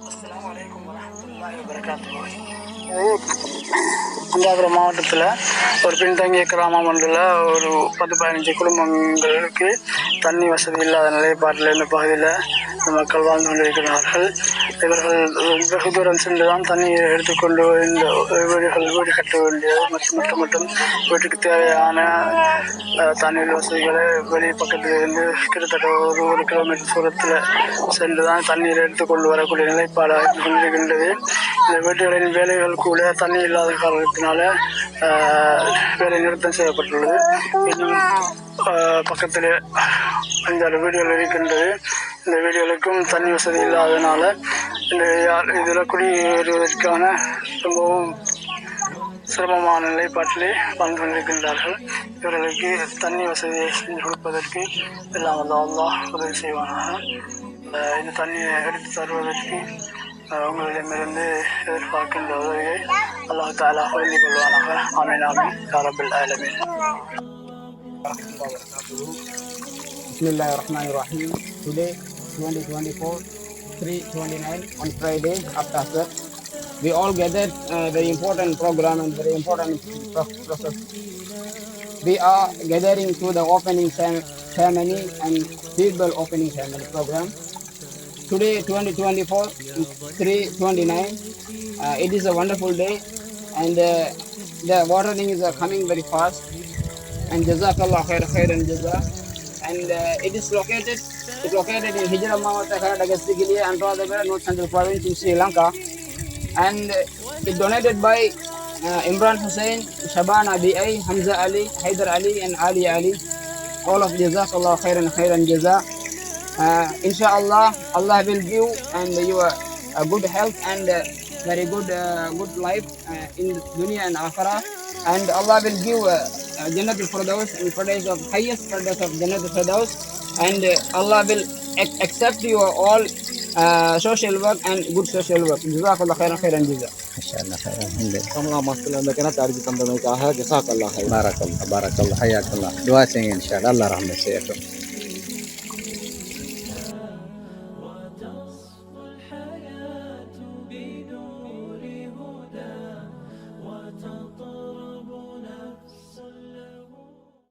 அஸ்ஸலாமு அலைக்கும் வரஹ்மத்துல்லாஹி வபரகாத்துஹு. அந்தாபுரம் மாவட்டத்தில் ஒரு பின்தங்கிய கிராமம் ஒன்றில் ஒரு 10-15 குடும்பங்களுக்கு தண்ணி வசதி இல்லாத நிலைப்பாட்டில் இந்த பகுதியில் மக்கள் வாழ்ந்து கொண்டிருக்கிறார்கள். இவர்கள் வெகு தூரம் சென்று தான் தண்ணீரை எடுத்துக்கொண்டு இந்த வீடு கட்ட வேண்டியது மற்றும் வீட்டுக்கு தேவையான தண்ணீர் வசதிகளை வெளி பக்கத்தில் இருந்து கிட்டத்தட்ட ஒரு 1 கிலோமீட்டர் தூரத்தில் சென்று தான் தண்ணீரை எடுத்துக்கொண்டு வரக்கூடிய நிலைப்பாடாக கொண்டிருக்கின்றது. இந்த வீடுகளின் வேலைகள் கூட தண்ணி இல்லாத காரணத்தினால வேலை நிறுத்தம் செய்யப்பட்டுள்ளது. இன்னும் பக்கத்தில் 5-6 வீடுகள் இருக்கின்றது. இந்த வீடுகளுக்கும் தண்ணி வசதி இல்லாததுனால இதில் குடியேறுவதற்கான ரொம்பவும் சிரமமான நிலைப்பாட்டிலே வாழ்ந்து கொண்டிருக்கின்றார்கள். இவர்களுக்கு தண்ணி வசதியை செஞ்சு கொடுப்பதற்கு எல்லாம் அல்லாஹ் உதவி செய்வானாக. இந்த தண்ணியை எடுத்து தருவதற்கு உங்களிடமிருந்து எதிர்பார்க்கின்ற உதவியை அல்லாஹ் தஆலா வழங்கிக் கொள்வானாக. ஆமீன் ஆமீன் யா ரப்பல் ஆலமீன். Bismillahirrahmanirrahim. Today 2024 3/29 on Friday after Asr, we all gathered very important program and very important process. We are gathering to the opening ceremony and Bible opening ceremony program. Today 2024 3/29, it is a wonderful day and the watering is coming very fast, and Jazakallah khairan jaza. And it is located in Hijra Mawata Dagastigili and Radhagar, North Central Province in Sri Lanka, and it donated by Imran Hussain, Shabana B.I., Hamza Ali, Haidar Ali and Ali Ali. All of Jazakallah khairan jaza. Inshallah, Allah will give and you a good health and very good life in dunya and akhirah, and Allah will give Jannatul Firdaus and Firdaus of highest Firdaus of Jannatul Firdaus, and Allah will accept your all social work and good social work. Jazakallah khairan jaza. Inshallah khair. Alhamdulillah. Kamu masuk dalam kena tarjih tambah mereka. Jazakallah khair. Barakallah. Hayakallah. Dua sayang inshallah. Allah rahmat saya.